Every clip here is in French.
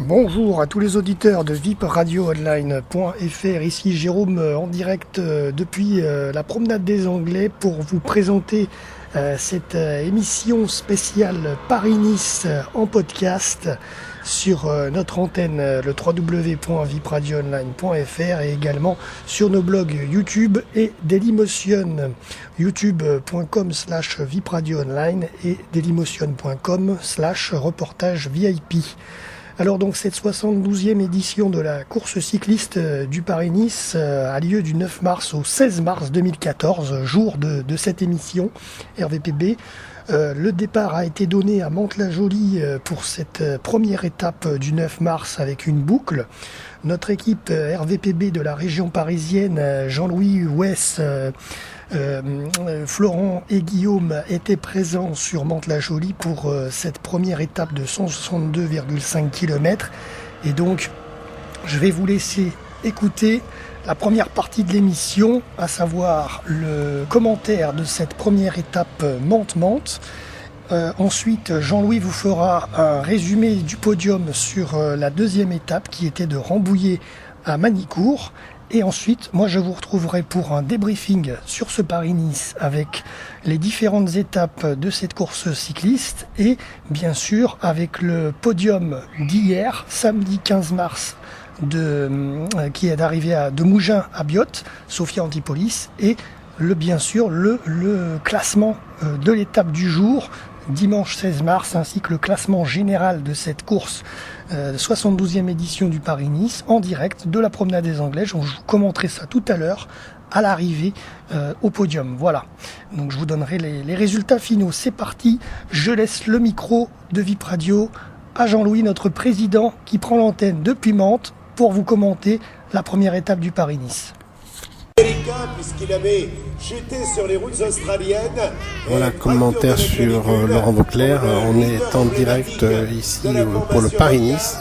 Bonjour à tous les auditeurs de VIPradioOnline.fr, ici Jérôme en direct depuis la promenade des Anglais pour vous présenter cette émission spéciale Paris-Nice en podcast sur notre antenne le www.vipradioonline.fr et également sur nos blogs YouTube et Dailymotion, youtube.com/vipradioonline et dailymotion.com/reportage VIP. Alors donc cette 72e édition de la course cycliste du Paris-Nice a lieu du 9 mars au 16 mars 2014, jour de cette émission RVPB. Le départ a été donné à Mantes-la-Jolie pour cette première étape du 9 mars avec une boucle. Notre équipe RVPB de la région parisienne, Jean-Louis Ouès, Florent et Guillaume étaient présents sur Mantes-la-Jolie pour cette première étape de 162,5 km. Et donc, je vais vous laisser écouter la première partie de l'émission, à savoir le commentaire de cette première étape Mantes-Mantes. Ensuite, Jean-Louis vous fera un résumé du podium sur la deuxième étape qui était de Rambouillet à Manicourt. Et ensuite, moi je vous retrouverai pour un débriefing sur ce Paris-Nice avec les différentes étapes de cette course cycliste et bien sûr avec le podium d'hier, samedi 15 mars, qui est arrivé de Mougins à Biot, Sophia Antipolis, et bien sûr le classement de l'étape du jour, dimanche 16 mars, ainsi que le classement général de cette course 72e édition du Paris-Nice en direct de la promenade des Anglais. Je vous commenterai ça tout à l'heure à l'arrivée au podium. Voilà, donc je vous donnerai les résultats finaux. C'est parti, je laisse le micro de VIP Radio à Jean-Louis, notre président, qui prend l'antenne depuis Mantes pour vous commenter la première étape du Paris-Nice. Puisqu'il avait chuté sur les routes australiennes. Voilà, commentaire sur Laurent Vauclair. On est en direct ici pour le Paris-Nice.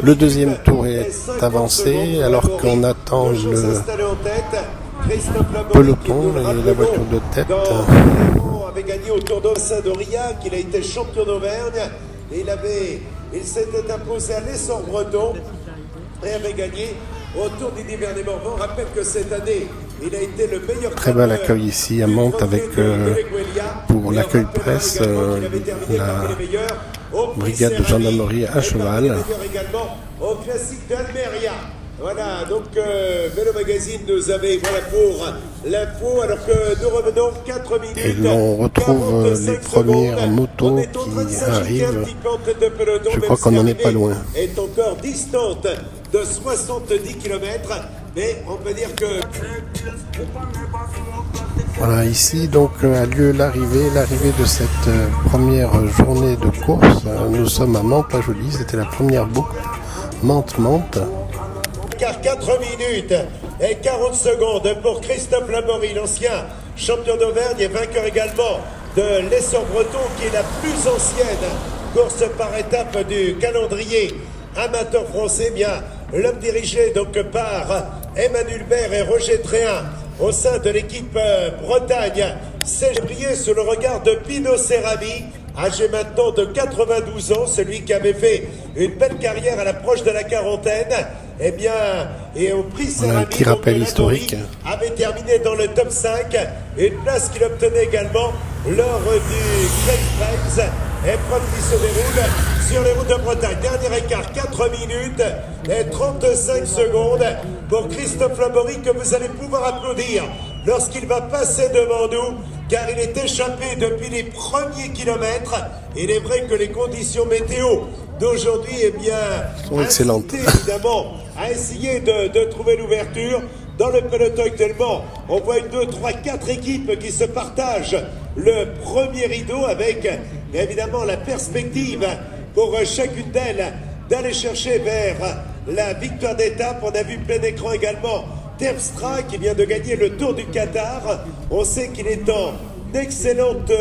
Le deuxième tour est avancé alors qu'on attend le peloton et la voiture de tête. Avait gagné au Tour d'Aurillac, il a été champion d'Auvergne et il s'était imposé à l'Essor Breton et avait gagné au Tour du Divers-des-Morvan. Rappelle que cette année, il a été le meilleur. Très bel accueil ici à Mantes avec pour l'accueil presse la brigade de gendarmerie à cheval. Également au classique d'Almeria. Voilà, donc Vélo Magazine nous avait, voilà pour l'info, alors que nous revenons 4 minutes. Et l'on retrouve les premières motos qui arrivent. Je crois qu'on n'en est pas loin. Est encore distante de 70 km, mais on peut dire que... Voilà, ici donc a lieu l'arrivée de cette première journée de course. Nous sommes à Mantes-la-Jolie, c'était la première boucle Mantes-Mantes. 4 minutes et 40 secondes pour Christophe Laborie, l'ancien champion d'Auvergne et vainqueur également de l'Essor Breton, qui est la plus ancienne course par étape du calendrier amateur français. Bien, l'homme dirigé donc par Emmanuel Baird et Roger Tréhin au sein de l'équipe Bretagne s'est brillé sous le regard de Pino Serrami, âgé maintenant de 92 ans, celui qui avait fait une belle carrière à l'approche de la quarantaine. Eh bien, et au prix Serrami, un petit rappel historique, avait terminé dans le top 5, une place qu'il obtenait également lors du Great Prize, épreuve qui se déroule sur les routes de Bretagne. Dernier écart, 4 minutes et 35 secondes pour Christophe Laborie, que vous allez pouvoir applaudir lorsqu'il va passer devant nous, car il est échappé depuis les premiers kilomètres. Il est vrai que les conditions météo d'aujourd'hui, eh bien, sont excellentes. Évidemment, à essayer de trouver l'ouverture. Dans le peloton actuellement, on voit 1, 2, 3, 4 équipes qui se partagent le premier rideau avec évidemment la perspective pour chacune d'elles d'aller chercher vers la victoire d'étape. On a vu plein écran également Terpstra qui vient de gagner le Tour du Qatar. On sait qu'il est en excellente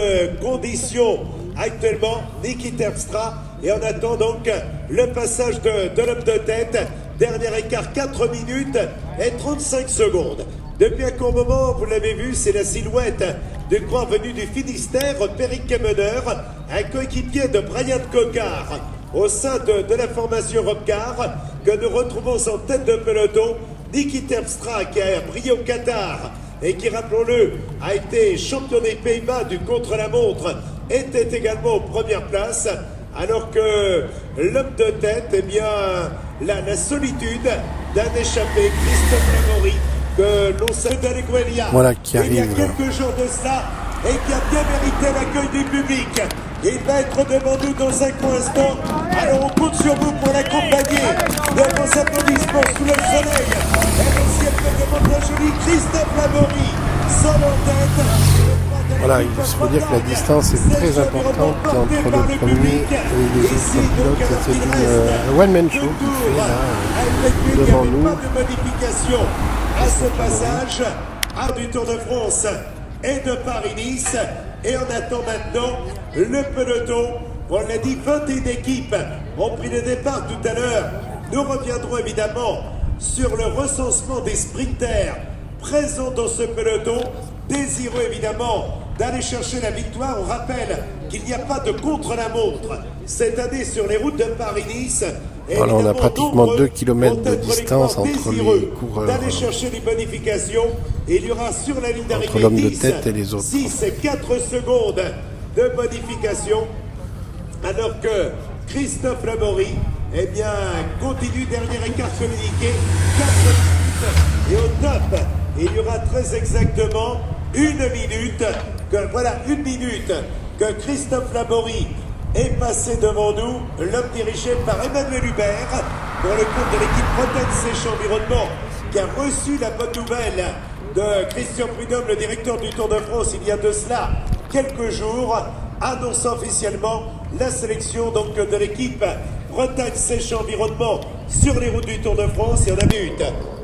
condition actuellement, Niki Terpstra, et on attend donc le passage de l'homme de tête. Dernier écart, 4 minutes et 35 secondes. Depuis un court moment, vous l'avez vu, c'est la silhouette du coureur venu du Finistère, Péric Kemeneur, un coéquipier de Brian Cocard. au sein de la formation Robcar, que nous retrouvons en tête de peloton Niki Terpstra, qui a brillé au Qatar et qui, rappelons-le, a été champion des Pays-Bas du contre-la-montre, était également aux premières places, alors que l'homme de tête, eh bien, la solitude d'un échappé, Christophe Lamory, que l'on sait d'Aleguelia, voilà, qui arrive. Il y a quelques jours de cela, et qui a bien mérité l'accueil du public. Il va être devant nous dans un court instant. Alors on compte sur vous pour l'accompagner de vos applaudissements sous le soleil. Et aussi devant la jolie Christophe Lamory, sans tête. Voilà, il faut dire que la distance est très importante entre le premier et les autres pilotes. C'est une one-man show qui fait là devant nous. De modification à ce passage du Tour de France et de Paris-Nice. Et on attend maintenant le peloton. On l'a dit, 21 équipes ont pris le départ tout à l'heure. Nous reviendrons évidemment sur le recensement des sprinters présents dans ce peloton, désireux évidemment d'aller chercher la victoire. On rappelle qu'il n'y a pas de contre-la-montre cette année sur les routes de Paris-Nice. Voilà, on a pratiquement 2 km de distance entre les coureurs, d'aller chercher les bonifications. Et il y aura sur la ligne d'arrivée l'homme de tête et les autres. 6 et 4 secondes de bonification, alors que Christophe Lamory, eh bien, continue dernier écart communiqué, 4 minutes, et au top, il y aura très exactement 1 minute, que Christophe Lamory est passé devant nous, l'homme dirigé par Emmanuel Hubert, pour le compte de l'équipe Bretagne Sèche Environnement, qui a reçu la bonne nouvelle de Christian Prudhomme, le directeur du Tour de France, il y a de cela quelques jours, annonçant officiellement la sélection donc de l'équipe Bretagne Sèche Environnement sur les routes du Tour de France. Et on a vu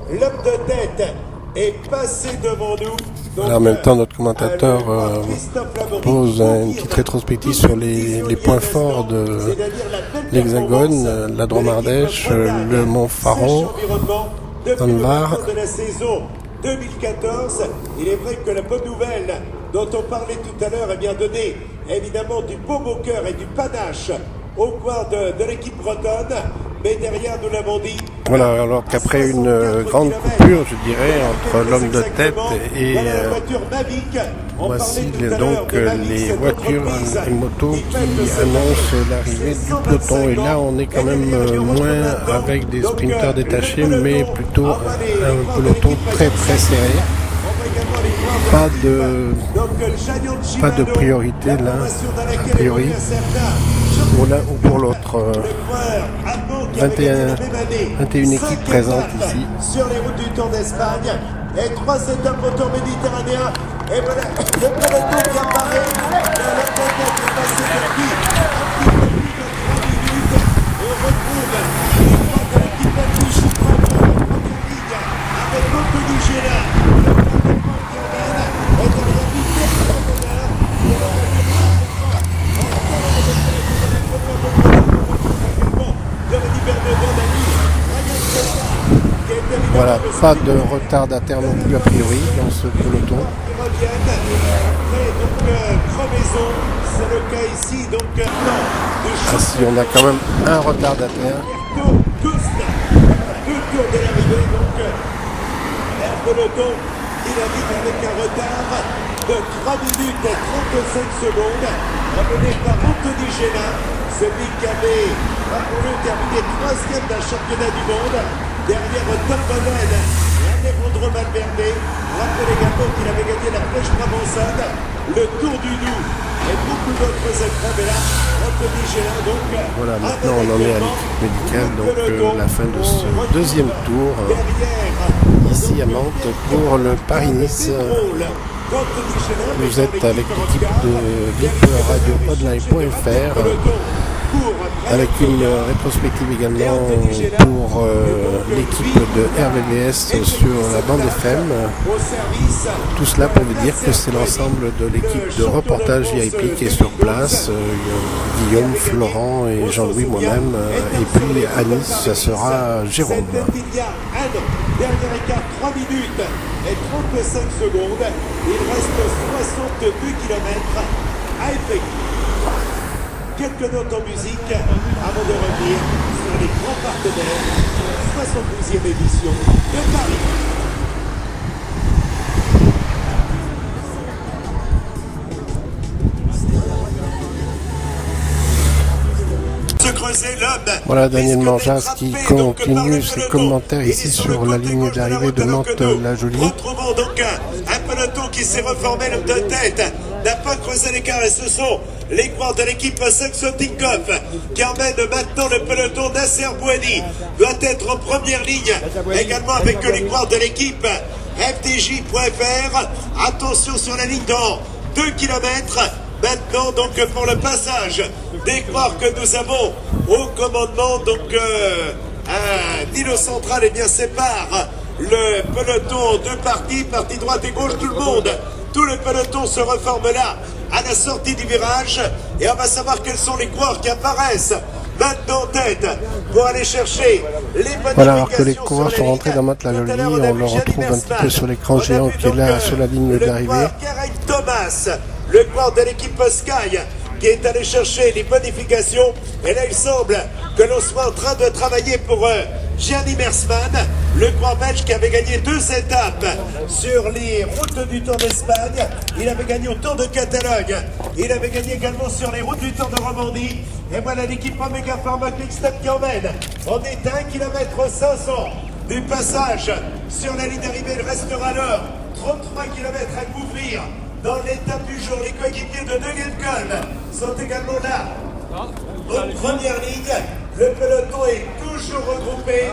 l'homme de tête est passé devant nous. Donc, en même temps, notre commentateur pose une petite rétrospective sur les points forts de l'Hexagone, la Drôme-Ardèche, le Mont Faron, dans le Var. De la saison 2014, il est vrai que la bonne nouvelle dont on parlait tout à l'heure a bien donné évidemment du beau cœur et du panache au cours de l'équipe bretonne, mais derrière, nous l'avons dit. Voilà, alors qu'après une grande coupure, je dirais, entre l'homme de tête et voici donc les voitures et motos qui annoncent l'arrivée du peloton. Et là, on est quand même moins avec des sprinteurs détachés, mais plutôt un peloton très très serré. Pas de priorité là, a priori, pour l'un ou pour l'autre. 21 équipes présentes ici. Sur les routes du Tour d'Espagne. Et 3 étapes au Tour méditerranéen. Et voilà, le peloton qui apparaît. Le peloton qui est passé depuis un petit peu plus de 3 minutes. Et on retrouve l'histoire de l'équipe Alpine avec Anthony Géla. Voilà, pas de retardataire non plus a priori dans ce peloton. C'est le cas ici, donc Ah si, on a quand même un retardataire. Deux tours de l'arrivée, donc un peloton qui navigue avec un retard de 3 minutes et 35 secondes, amené par Anthony Géla, celui qui avait, rappelons-le, terminé 3e d'un championnat du monde, derrière Tom Bonnell et Alejandro Valverde. Rappelez également qu'il avait gagné la Flèche Brabançonne, le Tour du Doubs et beaucoup d'autres épreuves. Et là, Anthony Géla, donc. Voilà, maintenant on en est à l'équipe médicale, donc la fin de ce deuxième tour ici à Mantes pour le Paris-Nice. Vous êtes avec l'équipe de VIP-Radio-Online.fr avec une rétrospective également pour l'équipe de RVVS sur la bande FM. Tout cela pour vous dire que c'est l'ensemble de l'équipe de reportage VIP qui est sur place. Guillaume, Florent et Jean-Louis, moi-même. Et puis à Nice, ça sera Jérôme. Il y a un dernier écart, 3 minutes et 35 secondes. Il reste 62 km à effectuer. quelques notes en musique avant de revenir sur les grands partenaires de la 72e édition de Paris. Voilà Daniel Manjas qui continue ses commentaires ici sur la ligne d'arrivée de Mantes-la-Jolie. Retrouvons donc un peloton qui s'est reformé, l'homme de tête n'a pas creusé l'écart et ce sont les coureurs de l'équipe Saxo Tinkoff qui emmène maintenant le peloton. Nasser Bouhani doit être en première ligne également avec les coureurs de l'équipe FDJ.fr. Attention sur la ligne dans 2 km. Maintenant, donc, pour le passage des coureurs que nous avons au commandement, donc, Nilo Central, eh bien, sépare le peloton en 2 parties, partie droite et gauche, tout le monde. Tout le peloton se reforme là, à la sortie du virage, et on va savoir quels sont les coureurs qui apparaissent maintenant en tête pour aller chercher les bonnes. Voilà, alors que les coureurs sont rentrés dans Mantes-la-Jolie, on le retrouve un petit peu sur l'écran géant qui est là sur la ligne d'arrivée. Thomas, le coureur de l'équipe Sky, qui est allé chercher les bonifications. Et là, il semble que l'on soit en train de travailler pour Gianni Mersman, le coureur belge qui avait gagné 2 étapes sur les routes du Tour d'Espagne. Il avait gagné au Tour de Catalogne. Il avait gagné également sur les routes du Tour de Romandie. Et voilà l'équipe Omega Pharma Quick-Step qui emmène. On est à 1 km 500 du passage sur la ligne d'arrivée. Il restera alors 33 km à couvrir. Dans l'étape du jour, les coéquipiers de Degenkolb sont également là. En première ligne, le peloton est toujours regroupé.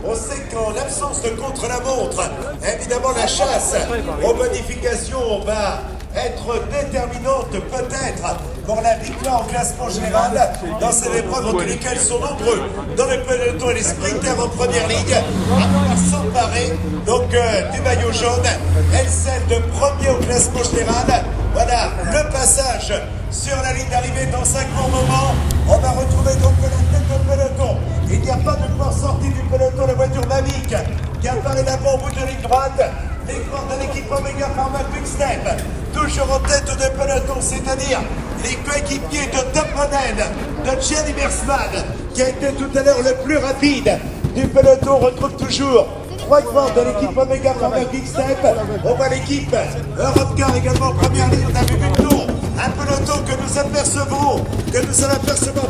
On sait qu'en l'absence de contre-la-montre, évidemment la chasse aux bonifications va être déterminante peut-être pour la victoire en classement général dans ces épreuves entre lesquelles ils sont nombreux dans le peloton et les sprinters en première ligne à pouvoir s'emparer donc du maillot jaune. Elle celle de premier au classement général. Voilà le passage sur la ligne d'arrivée dans 5 courts moments. On va retrouver donc la tête de peloton. Il n'y a pas de coureur sorti du peloton, la voiture Mavic qui apparaît là-bas au bout de la ligne droite. Les coureurs de l'équipe Omega Pharma Quick-Step, toujours en tête de peloton, c'est-à-dire les coéquipiers de Top Model, de Gianni Mersman, qui a été tout à l'heure le plus rapide du peloton. On retrouve toujours 3 coureurs de l'équipe Omega Pharma Quick-Step. On voit l'équipe Europcar également en première ligne. On a vu Victor, un peloton que nous apercevons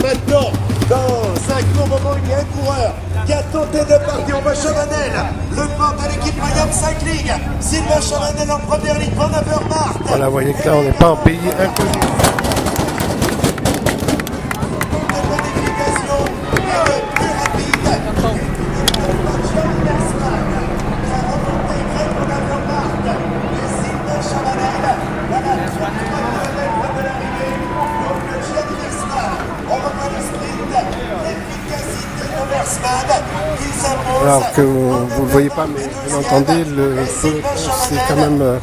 maintenant. Dans un court moment, il y a un coureur qui a tenté de partir. On voit Chavanel, le coureur de l'équipe Mayam Cycling. Sylvain Chavanel en première ligne, Van Avermaet. Voilà, vous voyez que là, on n'est pas en pays inconnu. Alors que vous ne le voyez pas, mais vous l'entendez, le peloton c'est quand même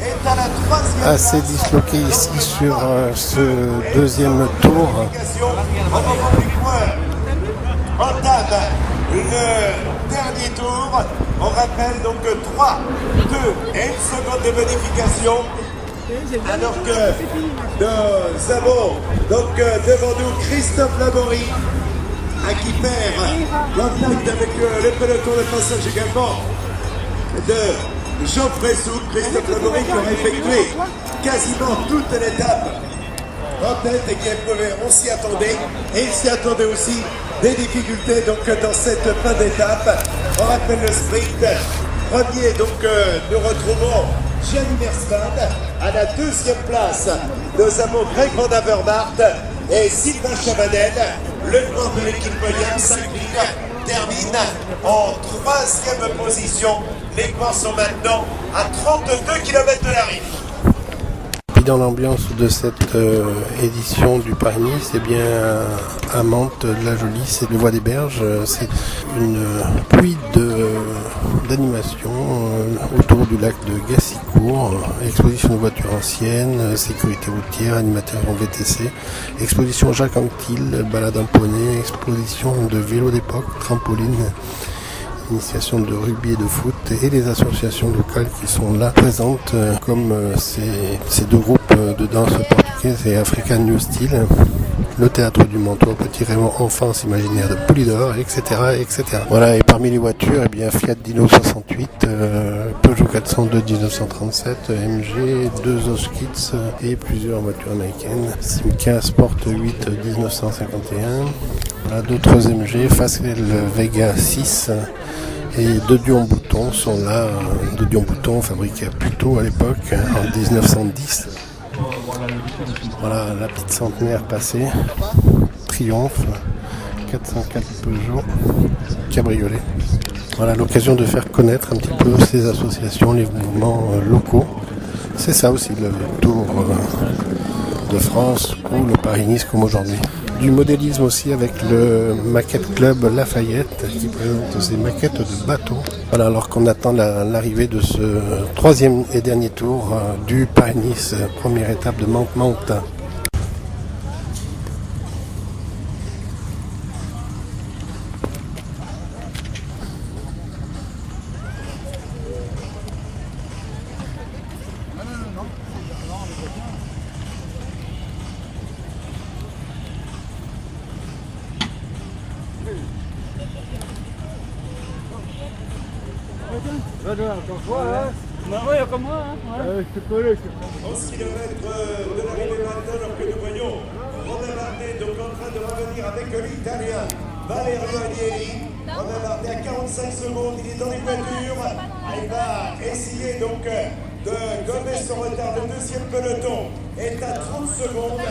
assez disloqué ici sur ce deuxième tour. Entame le dernier tour. On rappelle donc 3, 2 et 1 seconde de bonification. Alors que nous avons donc devant nous Christophe Laborie qui perd contact avec le peloton de passage également de Jean Fressou. Christophe Laborie qui aurait effectué quasiment toute l'étape en tête et qui a prouvé, on s'y attendait, et il s'y attendait aussi des difficultés donc dans cette fin d'étape. On rappelle le sprint. Premier, donc nous retrouvons Gianni Mersman. À la 2e place, nous avons Greg Van Avermaet et Sylvain Chavanel. Le coureur de l'équipe Williams Cycling termine en 3e position. Les coureurs sont maintenant à 32 km de l'arrivée. Puis dans l'ambiance de cette édition du Paris-Nice, c'est bien à Mantes-la-Jolie, c'est le Voie des Berges, c'est une pluie d'animation autour du lac de Gassicourt, exposition de voitures anciennes, sécurité routière, animateurs en VTC, exposition Jacques Anquetil, balade en poney, exposition de vélos d'époque, trampoline, initiation de rugby et de foot, et les associations locales qui sont là présentes, comme ces 2 groupes de danse portugaise et African New Style. le théâtre du Manteau, Petit Raymond, Enfance imaginaire de Polydor, etc., etc. Voilà, et parmi les voitures, eh bien, Fiat Dino 68, Peugeot 402 1937, MG, 2 Zoskits et plusieurs voitures américaines. Simca Sport 8 1951. Voilà, d'autres MG, Facel Vega 6 et deux Dion-Bouton sont là. Deux Dion-Bouton fabriqués plutôt à l'époque, en 1910. Voilà la petite centenaire passée. Triomphe 404 Peugeot cabriolet. Voilà l'occasion de faire connaître un petit peu ces associations, les mouvements locaux. C'est ça aussi le Tour de France ou le Paris-Nice comme aujourd'hui. Du modélisme aussi avec le Maquette Club Lafayette qui présente ses maquettes de bateaux. Voilà, alors qu'on attend l'arrivée de ce troisième et dernier tour du Paris-Nice, première étape de Mantes-Mantes. km de l'arrivée maintenant, alors que nous voyons Romain Bardet donc en train de revenir avec l'Italien Valerio Agnelli. Romain Bardet à 45 secondes, il est dans les voitures. Il va essayer donc de gommer son retard. Le deuxième peloton est à 30 secondes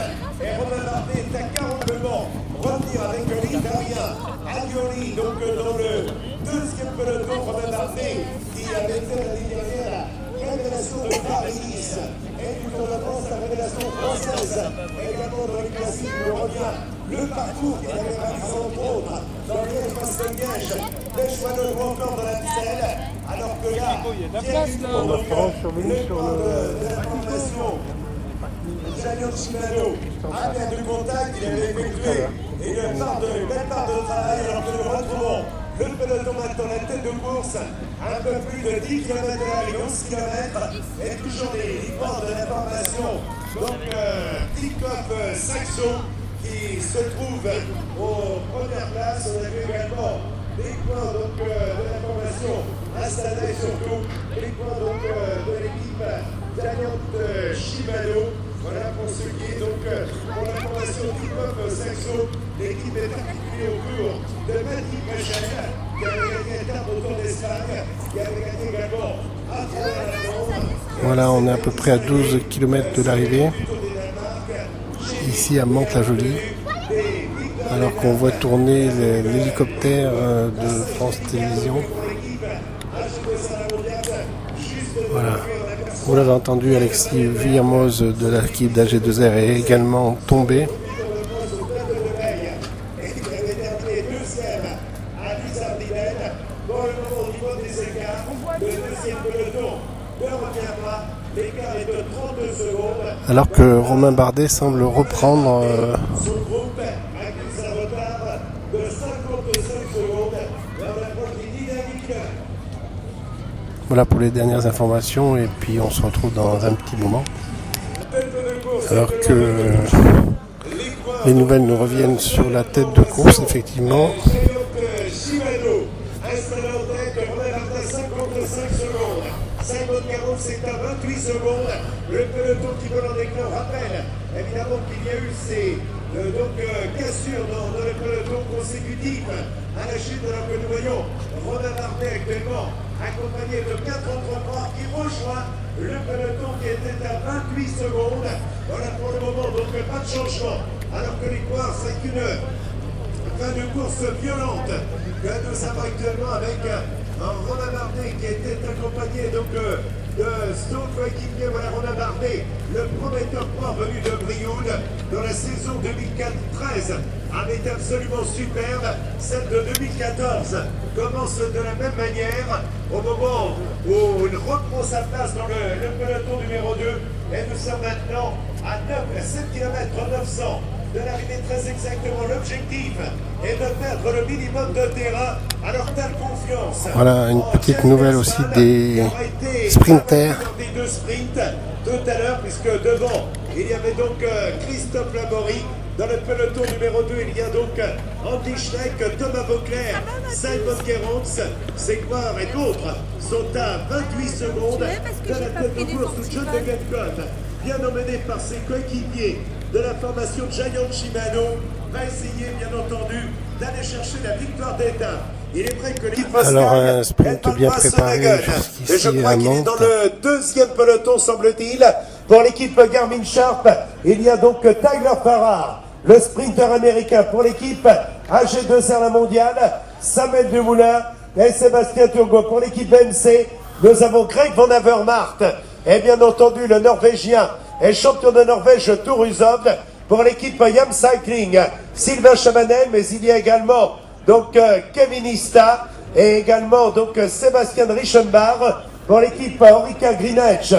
et Romain Bardet est à 40 secondes. Revenir avec l'Italien Agnelli donc dans le deuxième peloton. Romain Bardet qui avait fait l'année dernière la révélation de Paris-Nice et du Tour de France, la révélation française. Également dans le classique, il revient le parcours qu'il avait réalisé entre autres dans Liège-Bastogne-Liège, les Chouanneaux ou encore dans la Selle, alors que là, Pierre Dupont, donc le corps de la formation Gianni Cimano a bien de contact, il avait effectué une belle part de travail, alors que nous retrouvons le peloton maintenant, la tête de course, un peu plus de 10 km de l'arrivée, 11 km, et toujours les livreurs de la formation. Donc, Tinkoff Saxo qui se trouve aux premières places. On a vu également les points donc, de la formation Astana et surtout les points donc, de l'équipe gagnante Shimano. Voilà pour ce qui est donc pour la formation Tinkoff Saxo. L'équipe est articulée autour de Mati Brechel, qui avait gagné l'étape au Tour d'Espagne, qui avait gagné également à travers la Londres. Voilà, on est à peu près à 12 km de l'arrivée, ici à Mantes-la-Jolie, alors qu'on voit tourner l'hélicoptère de France Télévisions. Voilà. Vous l'avez entendu, Alexis Villermoz de l'équipe d'AG2R est également tombé. Alors que Romain Bardet semble reprendre voilà pour les dernières informations, et puis on se retrouve dans un petit moment. Alors que les nouvelles nous reviennent sur la tête de course, effectivement. C'est à 28 secondes. Le peloton qui vole en éclat rappelle évidemment qu'il y a eu ces cassures dans le peloton consécutif à la chute, alors que nous voyons Romain Bardet actuellement accompagné de 4 autres corps qui rejoint le peloton qui était à 28 secondes. Voilà pour le moment, donc pas de changement. Alors que les coureurs, c'est une fin de course violente que nous avons actuellement avec Romain Bardet qui était accompagné donc de son coéquipier, voilà Romain Bardet, le premier top 3 venu de Brioude dans la saison 2013, avait été absolument superbe. Celle de 2014 commence de la même manière au moment où il reprend sa place dans le peloton numéro 2, et nous sommes maintenant à 7 km 900 de l'arrivée très exactement. L'objectif est de perdre le minimum de terrain. Alors, telle confiance. Voilà une petite nouvelle aussi des sprinters deux sprints tout à l'heure, puisque devant, il y avait donc Christophe Laborie. Dans le peloton numéro 2, il y a donc Andy Schleck, Thomas Vauclair, Simon Gerrans, Seguar et d'autres sont à 28 secondes de la tête de course où John de Gencote, bien emmené par ses coéquipiers de la formation Giant Shimano, va essayer bien entendu d'aller chercher la victoire d'étape. Il est vrai que l'équipe alors un sprint bien préparé et je crois qu'il est dans le deuxième peloton, semble-t-il. Pour l'équipe Garmin Sharp, il y a donc Tyler Farrar, le sprinter américain. Pour l'équipe AG2R La Mondiale, Samuel Dumoulin et Sébastien Turgot. Pour l'équipe MC, nous avons Greg Van Avermaet et bien entendu le Norvégien et champion de Norvège Thor Hushovd. Pour l'équipe Yam Cycling, Sylvain Chabanel, mais il y a également donc Kevin Ista et également donc Sébastien Richenbach. Pour l'équipe Orica Greenedge.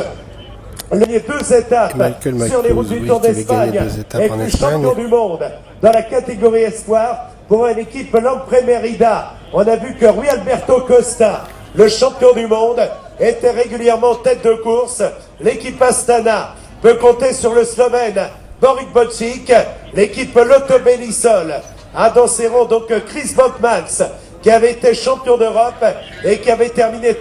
Il y a deux étapes sur les routes du Tour d'Espagne et puis champion du monde dans la catégorie espoir pour une équipe Lampre Merida. On a vu que Rui Alberto Costa, le champion du monde, était régulièrement en tête de course. L'équipe Astana peut compter sur le Slovène Borik Bocic. L'équipe Lotto Belisol a dans ses rangs donc Chris Bokmans, qui avait été champion d'Europe et qui avait terminé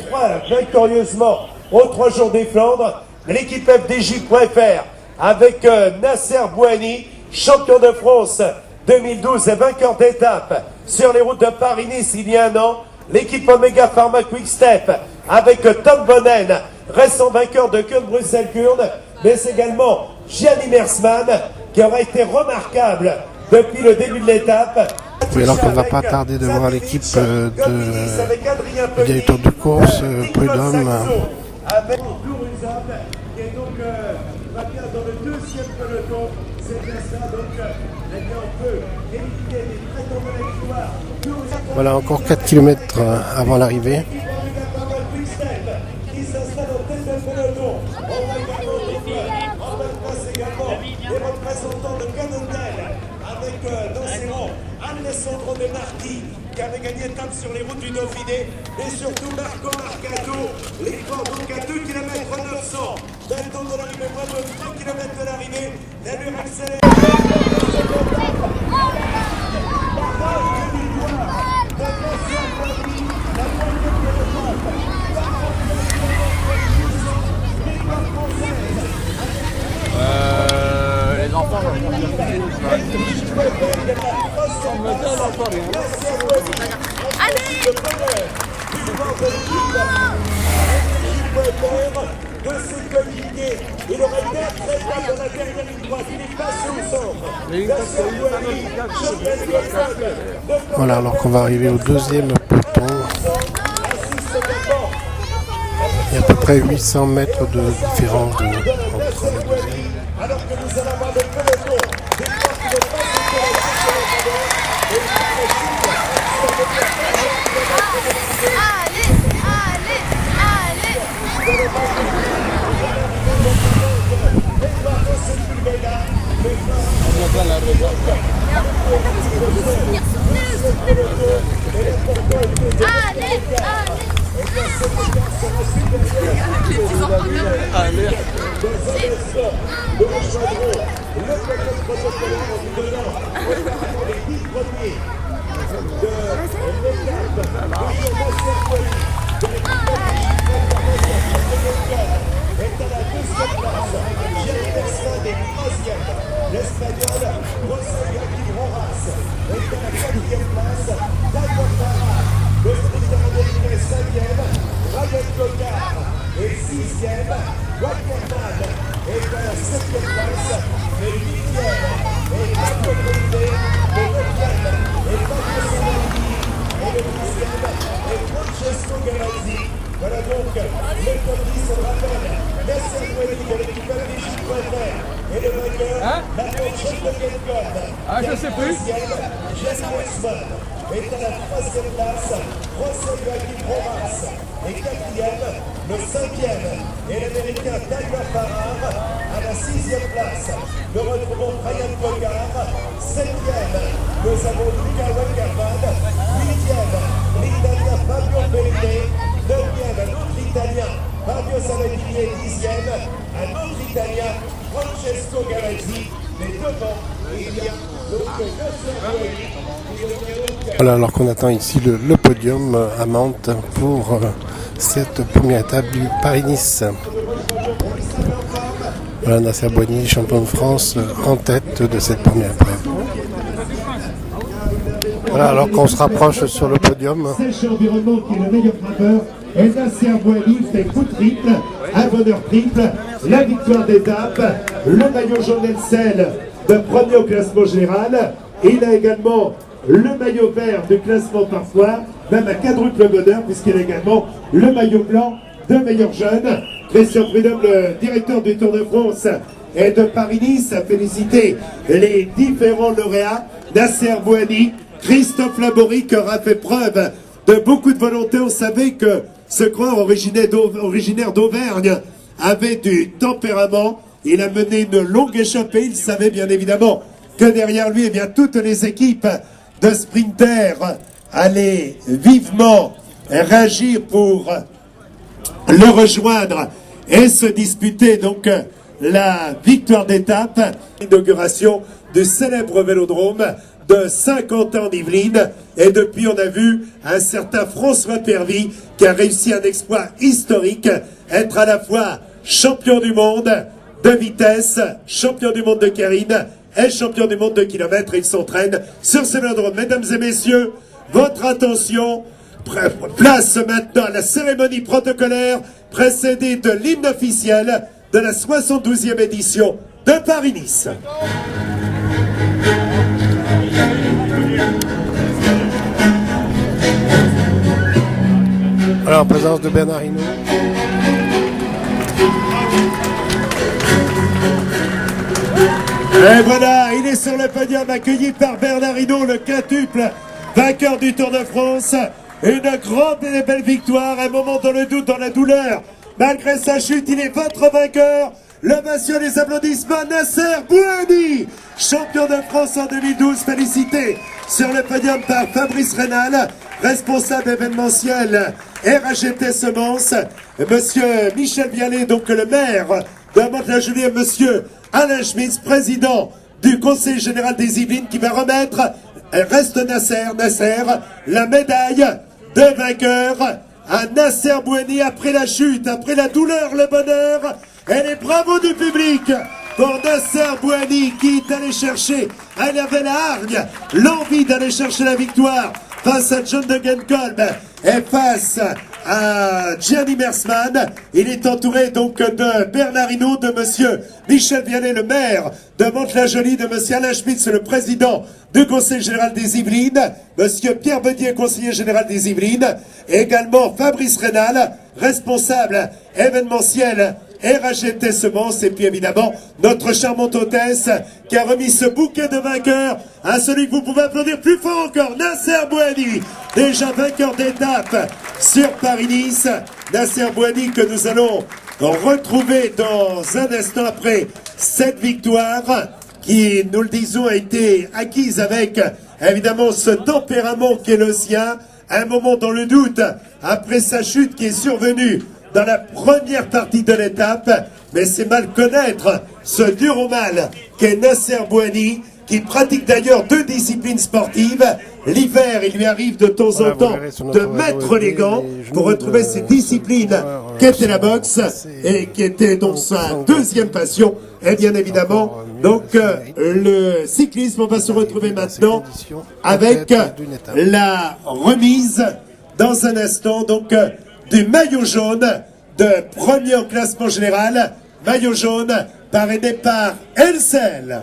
victorieusement aux 3 jours des Flandres. L'équipe FDJ.fr avec Nasser Bouhani, champion de France 2012 et vainqueur d'étape sur les routes de Paris-Nice il y a un an. L'équipe Omega Pharma Quick-Step avec Tom Bonnen, récent vainqueur de Kuurne-Bruxelles-Kuurne, mais également Gianni Mersman, qui aura été remarquable depuis le début de l'étape. Oui, alors qu'on ne va pas tarder de voir l'équipe du directeur de course, Prud'homme. Avec Thor Hushovd, qui est donc va bien dans le deuxième peloton. C'est bien ça, donc on peut éviter les prétendants de la victoire. Voilà, encore 4 km avant l'arrivée. Qui s'installe en tête de peloton. On va également en place également les représentants de Cannondale avec dans ses rangs Alessandro De Marchi, qui avait gagné étape sur les routes du Dauphiné, et surtout Marco Marcato, l'effort donc à 2 km 900, d'attente de l'arrivée, moins de 3 km de l'arrivée, l'allure accélère. Les enfants, de ses coéquipiers, il aurait été très bas dans la dernière ligne droite, il est passé au centre. Voilà, alors qu'on va arriver au deuxième peloton. Il y a à peu près 800 mètres de différence entre les deuxièmes. Alors que nous allons avoir le peloton des trois qui vont l'Espagnol, Rosario Quiroras, est à la 4e place, Tyler Farrar, le sprinter américain 5e, Ryan Coquard est 6e, Wackerman est à la 7e place, et 8e est Marco Collinet, le 9e est Fabio Sanalini, et le 10e est Francesco Galazzi. Voilà donc les top 10, on rappelle, Nasser Bouhani de l'équipe FDJ.fr et le vainqueur, la John de Gencote. Ah, je sais plus. Gianni Mersman est à la 3e place, José Joaquim Rojas est 4e, le 5e est l'Américain Tyler Farrar à la 6e place. Nous retrouvons Ryan Coquard, 7e, nous avons Luca Wackerman, 8e, l'Italien Fabio Bellinet, 9e, l'autre Italien Fabio Saladini est 10e, un autre Italien, Francesco Gavazzi, mais devant, il y a donc Nasser Bouhanni. Voilà, alors qu'on attend ici le podium à Mantes pour cette première étape du Paris-Nice. Voilà, Nasser Bouhanni, champion de France, en tête de cette première épreuve. Voilà, alors qu'on se rapproche sur le podium. Sèche Environnement qui est le meilleur frappeur. Et Nasser Bouhanni fait coup triple, un bonheur triple, la victoire d'étape, le maillot jaune LCL de premier au classement général. Il a également le maillot vert du classement parfois, même un quadruple bonheur, puisqu'il a également le maillot blanc de meilleur jeune. Christian Prudhomme, le directeur du Tour de France et de Paris-Nice, a félicité les différents lauréats. Nasser Bouhanni, Christophe Laborie, qui aura fait preuve de beaucoup de volonté. On savait que ce coureur originaire d'Auvergne avait du tempérament. Il a mené une longue échappée. Il savait bien évidemment que derrière lui, eh bien, toutes les équipes de sprinters allaient vivement réagir pour le rejoindre et se disputer donc la victoire d'étape. Inauguration du célèbre vélodrome de Saint-Quentin-en-Yvelines. Et depuis, on a vu un certain François Pervy qui a réussi un exploit historique, être à la fois champion du monde de vitesse, champion du monde de carine et champion du monde de kilomètres. Il s'entraîne sur ce vélodrome. Mesdames et messieurs, votre attention, place maintenant à la cérémonie protocolaire précédée de l'hymne officiel de la 72e édition de Paris-Nice. Alors, en présence de Bernard Hinault. Et voilà, il est sur le podium accueilli par Bernard Hinault, le quintuple vainqueur du Tour de France. Une grande et belle victoire, un moment dans le doute, dans la douleur. Malgré sa chute, il est votre vainqueur. L'ovation, les applaudissements, Nasser Bouhanni, champion de France en 2012, félicité sur le podium par Fabrice Rénal, responsable événementiel RAGT Semences, monsieur Michel Vialet, donc le maire de Mantes-la-Jolie, monsieur Alain Schmitz, président du Conseil général des Yvelines, qui va remettre, reste Nasser, la médaille de vainqueur à Nasser Bouhanni après la chute, après la douleur, le bonheur et les bravos du public pour Nasser Bouhanni qui est allé chercher, elle avait la hargne, l'envie d'aller chercher la victoire face à John Degenkolb et face à Gianni Mersman. Il est entouré donc de Bernard Hinault, de monsieur Michel Vialet, le maire de Mantes-la-Jolie, de monsieur Alain Schmitz, le président du Conseil général des Yvelines, monsieur Pierre Bedier, conseiller général des Yvelines, et également Fabrice Rénal, responsable événementiel RAGT Semences, et puis évidemment notre charmante hôtesse qui a remis ce bouquet de vainqueurs à celui que vous pouvez applaudir plus fort encore, Nasser Bouhanni, déjà vainqueur d'étape sur Paris-Nice. Nasser Bouhanni que nous allons retrouver dans un instant après cette victoire qui, nous le disons, a été acquise avec évidemment ce tempérament qui est le sien, un moment dans le doute après sa chute qui est survenue dans la première partie de l'étape, mais c'est mal connaître ce dur au mal qu'est Nasser Bouhanni, qui pratique d'ailleurs 2 disciplines sportives. L'hiver, il lui arrive de temps en temps de mettre les gants pour retrouver ses disciplines qui étaient la boxe et qui était donc sa deuxième passion. Et bien évidemment, donc le cyclisme. On va se retrouver maintenant avec la remise dans un instant donc du maillot jaune de premier au classement général. Maillot jaune parrainé par LCL.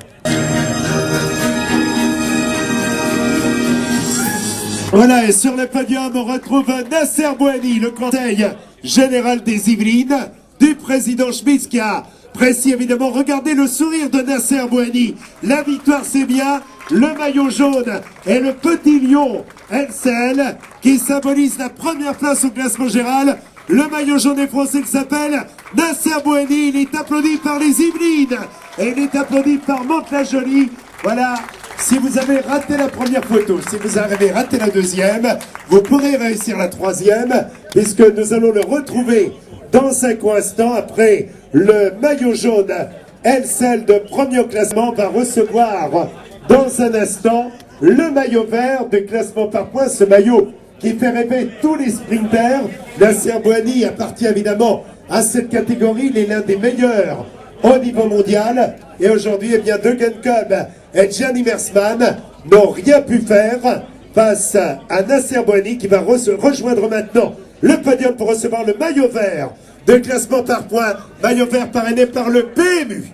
Voilà, et sur le podium, on retrouve Nasser Bouhanni, le conseil général des Yvelines, du président Schmitz qui a apprécié évidemment. Regardez le sourire de Nasser Bouhanni. La victoire, c'est bien. Le maillot jaune et le petit lion LCL qui symbolise la première place au classement général. Le maillot jaune des Français qui s'appelle Nasser Bouhanni. Il est applaudi par les Yvelines et il est applaudi par Mantes-la-Jolie. Voilà. Si vous avez raté la première photo, si vous avez raté la deuxième, vous pourrez réussir la troisième, puisque nous allons le retrouver dans un court instant, après le maillot jaune, Elsel de premier au classement va recevoir dans un instant le maillot vert de classement par points, ce maillot qui fait rêver tous les sprinters. Nasser Bouhanni appartient évidemment à cette catégorie, il est l'un des meilleurs au niveau mondial. Et aujourd'hui, eh bien, Degenkolb et Gianni Mersman n'ont rien pu faire face à Nasser Bouhanni qui va rejoindre maintenant le podium pour recevoir le maillot vert de classement par points, maillot vert parrainé par le PMU.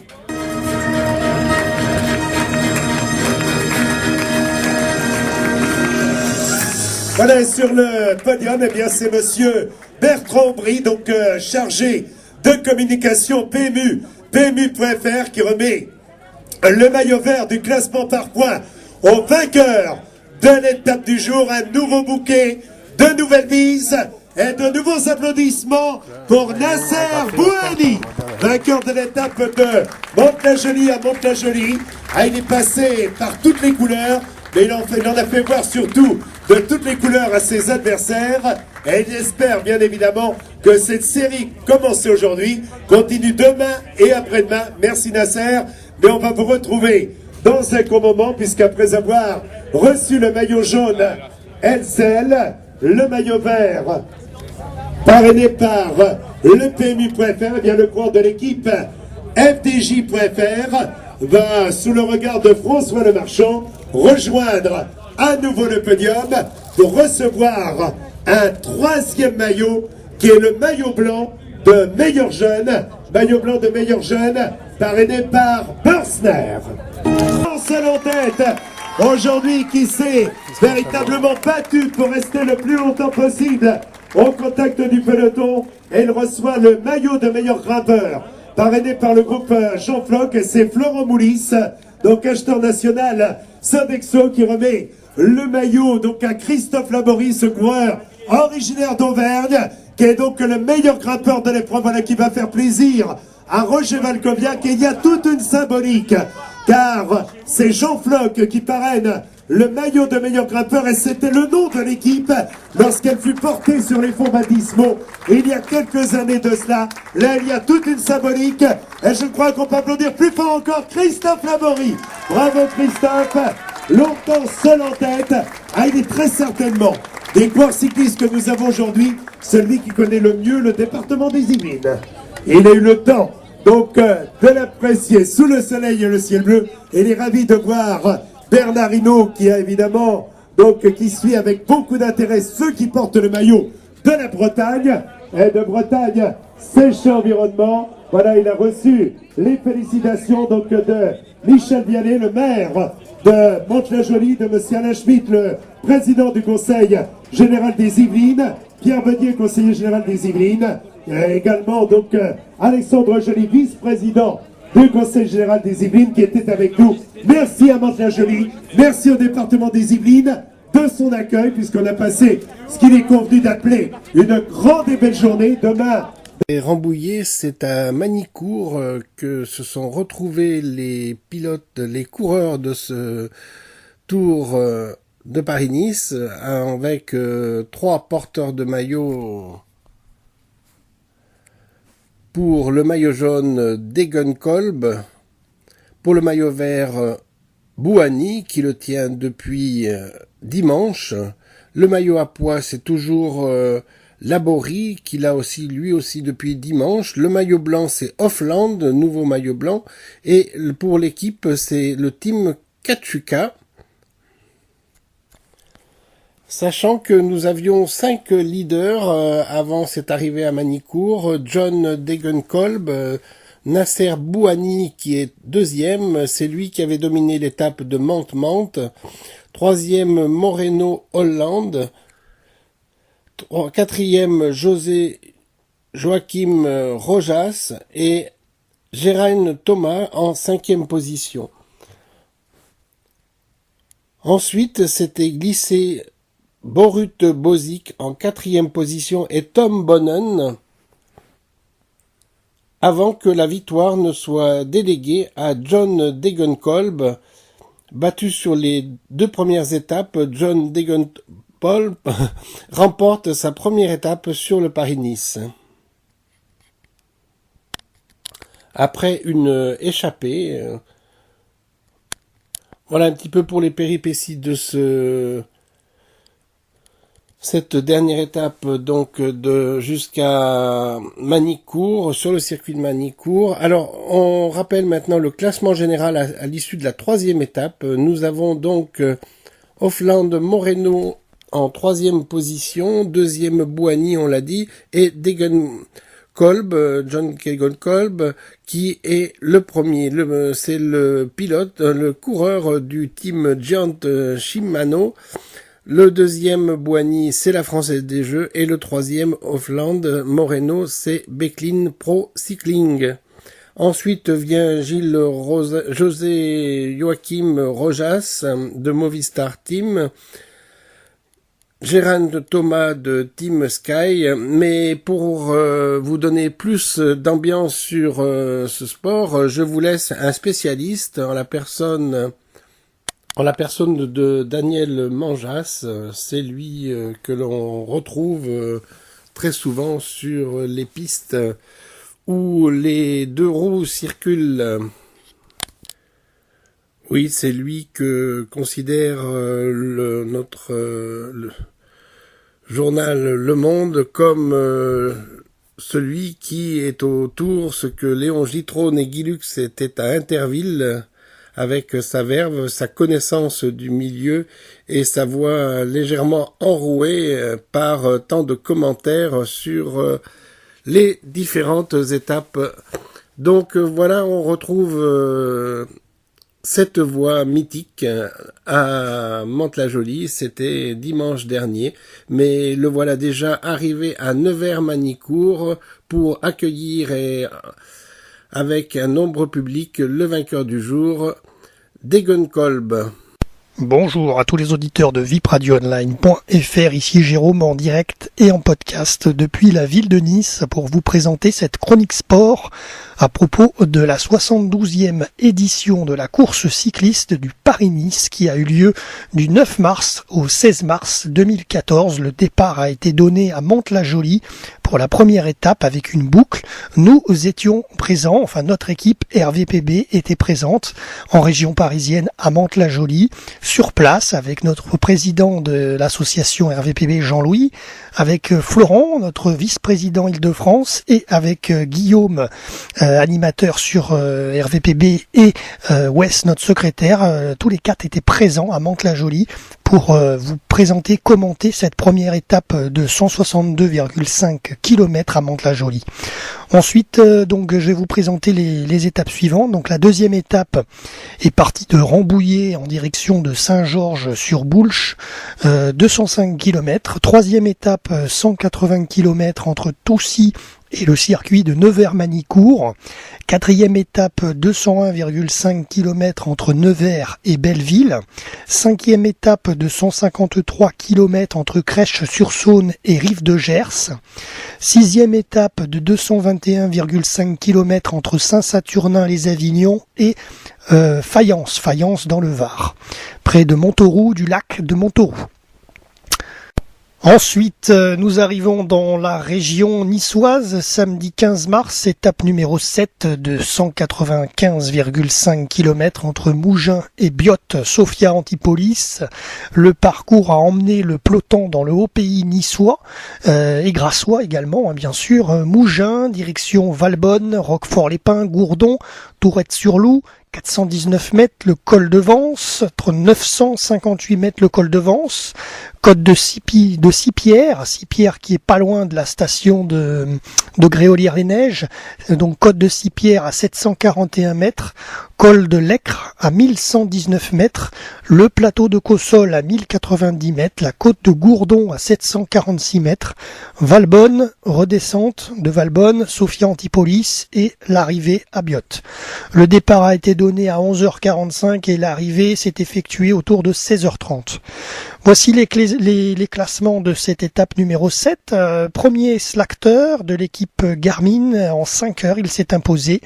Voilà, sur le podium, eh bien, c'est monsieur Bertrand Aubry, donc chargé de communication PMU, PMU.fr, qui remet le maillot vert du classement par points au vainqueur de l'étape du jour. Un nouveau bouquet, de nouvelles mises et de nouveaux applaudissements pour Nasser Bouhanni, vainqueur de l'étape de Mantes-la-Jolie à Mantes-la-Jolie. Ah, il est passé par toutes les couleurs, mais il en a fait voir surtout de toutes les couleurs à ses adversaires. Et il espère bien évidemment que cette série commencée aujourd'hui continue demain et après-demain. Merci Nasser, mais on va vous retrouver dans un court moment, puisqu'après avoir reçu le maillot jaune Elsel, le maillot vert parrainé par le PMU.fr, eh bien le coureur de l'équipe FDJ.fr va, sous le regard de François Lemarchand, rejoindre à nouveau le podium pour recevoir un troisième maillot qui est le maillot blanc de meilleur jeune, parrainé par Börsner. Seul en tête aujourd'hui, qui s'est véritablement battu pour rester le plus longtemps possible au contact du peloton, et il reçoit le maillot de meilleur grimpeur parrainé par le groupe Jean Floch, et c'est Florent Moulis, donc acheteur national Sodexo, qui remet le maillot donc à Christophe Laborie, ce coureur originaire d'Auvergne, qui est donc le meilleur grimpeur de l'épreuve, voilà, qui va faire plaisir à Roger Valkoviak. Et il y a toute une symbolique, car c'est Jean Floch qui parraine le maillot de meilleur grimpeur, et c'était le nom de l'équipe lorsqu'elle fut portée sur les fonds baptismaux il y a quelques années de cela. Là, il y a toute une symbolique, et je crois qu'on peut applaudir plus fort encore Christophe Laborie. Bravo Christophe, longtemps seul en tête. Ah, il est très certainement des coureurs cyclistes que nous avons aujourd'hui celui qui connaît le mieux le département des Yvelines. Il a eu le temps donc de l'apprécier sous le soleil et le ciel bleu, et il est ravi de voir Bernard Hinault, qui a évidemment donc qui suit avec beaucoup d'intérêt ceux qui portent le maillot de la Bretagne, et de Bretagne Sèche Environnement. Voilà, il a reçu les félicitations donc de Michel Vianney, le maire de Mantes-la-Jolie, de monsieur Alain Schmitt, le président du conseil général des Yvelines, Pierre Bedier, conseiller général des Yvelines, et également donc Alexandre Joly, vice-président du conseil général des Yvelines, qui était avec nous. Merci à Mantes-la-Jolie, merci au département des Yvelines de son accueil, puisqu'on a passé ce qu'il est convenu d'appeler une grande et belle journée. Demain, Et Rambouillet, c'est à Magny-Cours que se sont retrouvés les pilotes, les coureurs de ce Tour de Paris-Nice, avec 3 porteurs de maillot. Pour le maillot jaune, Degenkolb. Pour le maillot vert, Bouhanni, qui le tient depuis dimanche. Le maillot à pois, c'est toujours Laborie, qui l'a aussi, lui aussi, depuis dimanche. Le maillot blanc, c'est Offland, nouveau maillot blanc. Et pour l'équipe, c'est le team Kachuka. Sachant que nous avions 5 leaders avant cette arrivée à Magny-Cours: John Degenkolb, Nasser Bouhanni qui est 2e, c'est lui qui avait dominé l'étape de Mantes-Mantes. 3e Moreno Hollande, 4e José Joachim Rojas et Geraint Thomas en 5e position. Ensuite, c'était glissé Borut Bozic en 4e position et Tom Bonnen, avant que la victoire ne soit déléguée à John Degenkolb. Battu sur les 2 premières étapes, John Degenkolb remporte sa première étape sur le Paris-Nice. après une échappée. Voilà un petit peu pour les péripéties de cette dernière étape, donc jusqu'à Manicourt, sur le circuit de Manicourt. Alors, on rappelle maintenant le classement général à l'issue de la 3e étape. Nous avons donc Hofland Moreno en 3e position, 2e Bouhanni, on l'a dit, et Degenkolb, John Degenkolb, qui est le premier. C'est le pilote, le coureur du team Giant Shimano. Le 2e Bouhanni, c'est la Française des Jeux, et le 3e Hofland Moreno, c'est Becklin Pro Cycling. Ensuite vient José Joachim Rojas de Movistar Team, Gérard Thomas de Team Sky, mais pour vous donner plus d'ambiance sur ce sport, je vous laisse un spécialiste en la personne de Daniel Manjas. C'est lui que l'on retrouve très souvent sur les pistes où les 2 roues circulent. Oui, c'est lui que considère notre journal Le Monde comme celui qui est autour ce que Léon Gitrone et Guy Lux étaient à Interville, avec sa verve, sa connaissance du milieu et sa voix légèrement enrouée par tant de commentaires sur les différentes étapes. Donc voilà, on retrouve cette voix mythique à Mantes-la-Jolie. C'était dimanche dernier, mais le voilà déjà arrivé à Nevers-Manicourt pour accueillir avec un nombre public le vainqueur du jour, Degenkolb. Bonjour à tous les auditeurs de vipradioonline.fr, ici Jérôme en direct et en podcast depuis la ville de Nice pour vous présenter cette chronique sport à propos de la 72e édition de la course cycliste du Paris-Nice qui a eu lieu du 9 mars au 16 mars 2014. Le départ a été donné à Mantes-la-Jolie pour la première étape avec une boucle. Nous étions présents, enfin notre équipe RVPB était présente en région parisienne à Mantes-la-Jolie, sur place avec notre président de l'association RVPB Jean-Louis, avec Florent, notre vice-président Île-de-France, et avec Guillaume, animateur sur RVPB, et Wes, notre secrétaire. Tous les 4 étaient présents à Mantes-la-Jolie pour vous présenter, commenter cette première étape de 162,5 km à Mantes-la-Jolie. Ensuite, donc, je vais vous présenter les étapes suivantes. Donc, la deuxième étape est partie de Rambouillet en direction de Saint-Georges-sur-Boulch, 205 km. Troisième étape, 180 km entre Toussy et le circuit de Nevers-Manicourt. Quatrième étape, 201,5 km entre Nevers et Belleville. Cinquième étape de 153 km entre Crèche-sur-Saône et Rive-de-Gers. Sixième étape de 221,5 km entre Saint-Saturnin-les-Avignon et Fayence dans le Var, près de Montauroux, du lac de Montauroux. Ensuite, nous arrivons dans la région niçoise, samedi 15 mars, étape numéro 7 de 195,5 km entre Mougins et Biot, Sophia Antipolis. Le parcours a emmené le peloton dans le haut pays niçois et grassois également, bien sûr. Mougins, direction Valbonne, Roquefort-les-Pins, Gourdon, Tourette-sur-Loup, 419 mètres le col de Vence, 958 mètres le col de Vence, côte de Sipierre qui est pas loin de la station de Gréolières-les-Neiges, donc côte de Sipierre à 741 mètres, col de l'Ecre à 1119 mètres, le plateau de Cossol à 1090 mètres, la côte de Gourdon à 746 mètres, Valbonne, redescente de Valbonne, Sophia Antipolis et l'arrivée à Biot. Le départ a été donné à 11h45 et l'arrivée s'est effectuée autour de 16h30. Voici les classements de cette étape numéro 7. Premier Slacter de l'équipe Garmin en 5 heures, il s'est imposé.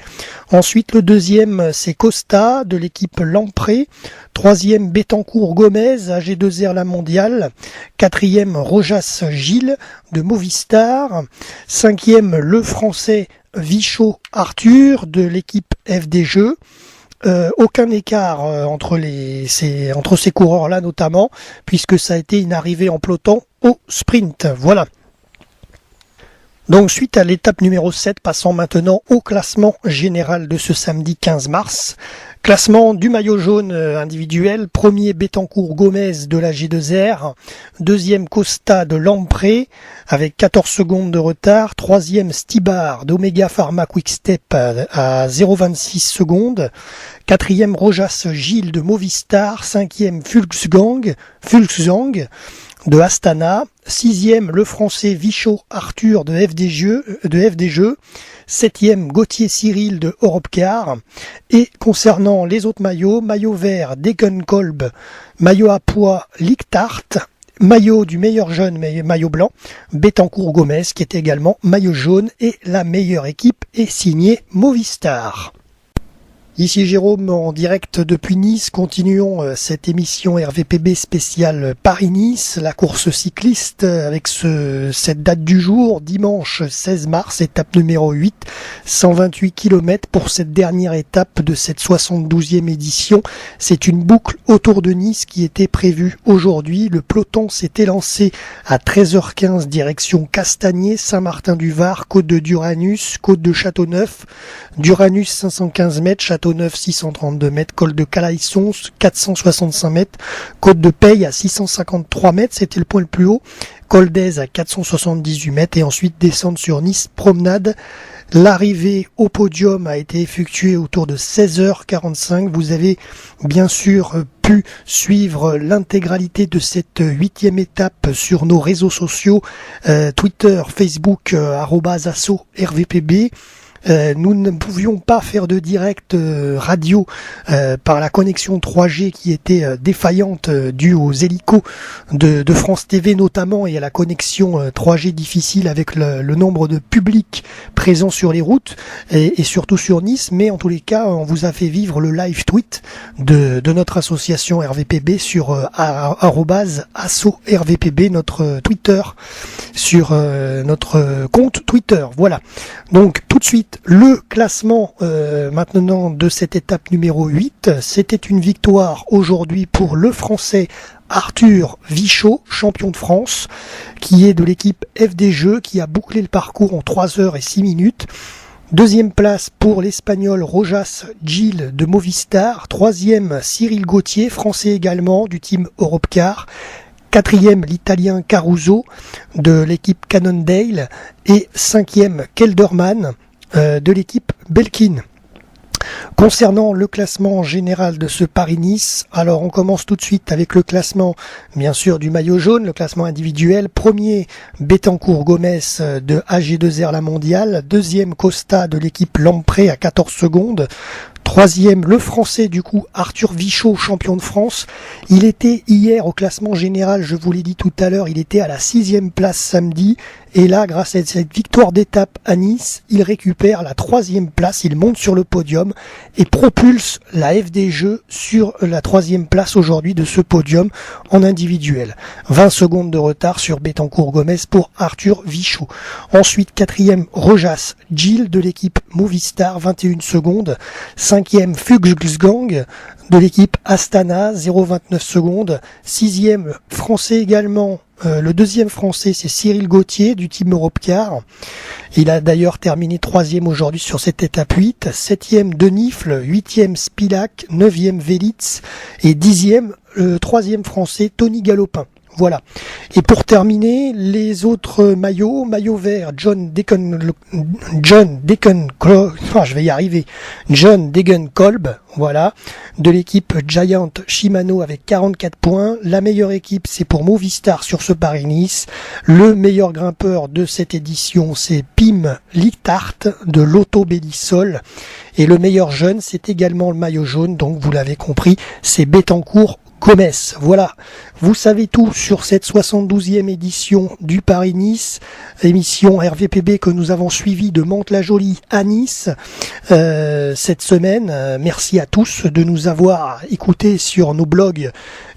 Ensuite, le deuxième, c'est Costa de l'équipe Lampré. Troisième, Bettencourt Gomez, AG2R La Mondiale. Quatrième, Rojas Gilles de Movistar. Cinquième, le Français Vichot Arthur de l'équipe FDJ. Aucun écart entre ces coureurs-là notamment, puisque ça a été une arrivée en peloton au sprint. Voilà. Donc suite à l'étape numéro 7, passons maintenant au classement général de ce samedi 15 mars. Classement du maillot jaune individuel, premier Bettencourt Gomez de la G2R, deuxième Costa de Lamprey avec 14 secondes de retard, troisième Stibar d'Omega Pharma Quick-Step à 0,26 secondes, quatrième Rojas Gilles de Movistar, cinquième Fulksang de Astana, sixième le français Vichot Arthur de FDJ, septième Gauthier Cyril de Europcar, et concernant les autres maillots, maillot vert Degenkolb, maillot à pois Lichtart, maillot du meilleur jeune, maillot blanc, Bettencourt Gomez qui est également maillot jaune, et la meilleure équipe est signée Movistar. Ici Jérôme en direct depuis Nice, continuons cette émission RVPB spéciale Paris-Nice, la course cycliste avec cette date du jour, dimanche 16 mars, étape numéro 8, 128 km pour cette dernière étape de cette 72e édition. C'est une boucle autour de Nice qui était prévue aujourd'hui. Le peloton s'était lancé à 13h15 direction Castagnier, Saint-Martin-du-Var, côte de Duranus, côte de Châteauneuf, Duranus 515 mètres, Châteauneuf 632 mètres, col de Calaïsson 465 mètres, côte de Peille à 653 mètres, c'était le point le plus haut, col d'Aise à 478 mètres et ensuite descendre sur Nice, promenade. L'arrivée au podium a été effectuée autour de 16h45. Vous avez bien sûr pu suivre l'intégralité de cette 8e étape sur nos réseaux sociaux, Twitter, Facebook, @asso_rvpb. Nous ne pouvions pas faire de direct radio par la connexion 3G qui était défaillante due aux hélicos de France TV notamment, et à la connexion 3G difficile avec le nombre de publics présents sur les routes et surtout sur Nice. Mais en tous les cas, on vous a fait vivre le live tweet de notre association RVPB sur @asso_rvpb, notre Twitter, sur notre compte Twitter. Voilà. Donc tout de suite, le classement maintenant de cette étape numéro 8, c'était une victoire aujourd'hui pour le français Arthur Vichot, champion de France, qui est de l'équipe FDJ, qui a bouclé le parcours en 3h06. Deuxième place pour l'espagnol Rojas Gilles de Movistar, troisième Cyril Gauthier, français également, du team Europcar, quatrième l'italien Caruso de l'équipe Cannondale, et cinquième Kelderman de l'équipe Belkin. Concernant le classement général de ce Paris-Nice, alors on commence tout de suite avec le classement bien sûr du maillot jaune, le classement individuel. Premier Bettencourt Gomez de AG2R La Mondiale, deuxième Costa de l'équipe Lamprey à 14 secondes, troisième le français du coup Arthur Vichot, champion de France. Il était hier au classement général, je vous l'ai dit tout à l'heure, il était à la 6e place samedi, et là grâce à cette victoire d'étape à Nice, il récupère la 3e place, il monte sur le podium et propulse la FDJ sur la 3e place aujourd'hui de ce podium en individuel. 20 secondes de retard sur Bettencourt Gomez pour Arthur Vichot. Ensuite 4e Rojas Gilles de l'équipe Movistar, 21 secondes. 5e Fulksang de l'équipe Astana, 0,29 secondes. 6e français également, le deuxième français c'est Cyril Gauthier du team Europcar. Il a d'ailleurs terminé 3e aujourd'hui sur cette étape 8. 7e Denifle, 8e Spilac, 9e Velitz et 10e le 3e français Tony Galopin. Voilà. Et pour terminer, les autres maillots, maillot vert, John Degenkolb, voilà, de l'équipe Giant Shimano avec 44 points. La meilleure équipe, c'est pour Movistar sur ce Paris-Nice. Le meilleur grimpeur de cette édition, c'est Pim Lichtart de l'Auto Bélisol. Et le meilleur jeune, c'est également le maillot jaune, donc vous l'avez compris, c'est Bettencourt Comès. Voilà, vous savez tout sur cette 72e édition du Paris-Nice, émission RVPB que nous avons suivie de Mantes-la-Jolie à Nice cette semaine. Merci à tous de nous avoir écoutés sur nos blogs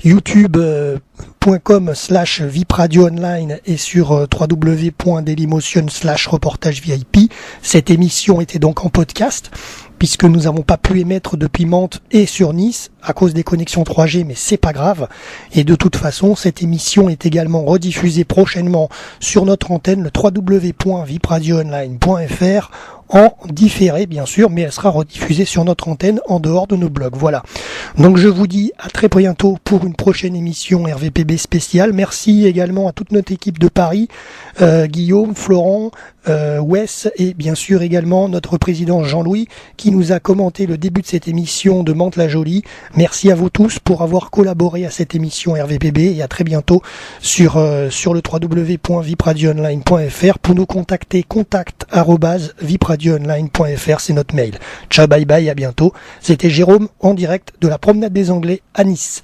youtube.com/vipradio-online et sur www.dailymotion/reportage VIP. Cette émission était donc en podcast, puisque nous n'avons pas pu émettre depuis Mantes et sur Nice à cause des connexions 3G, mais c'est pas grave. Et de toute façon, cette émission est également rediffusée prochainement sur notre antenne, le www.vipradio-online.fr, en différé bien sûr, mais elle sera rediffusée sur notre antenne en dehors de nos blogs. Voilà. Donc je vous dis à très bientôt pour une prochaine émission RVPB spéciale. Merci également à toute notre équipe de Paris, Guillaume, Florent, Wes et bien sûr également notre président Jean-Louis qui nous a commenté le début de cette émission de Mantes-la-Jolie. Merci à vous tous pour avoir collaboré à cette émission RVPB et à très bientôt sur le www.vipradio-online.fr pour nous contacter, contact@vipradio-online.fr, c'est notre mail. Ciao, bye bye, à bientôt. C'était Jérôme en direct de la promenade des Anglais à Nice.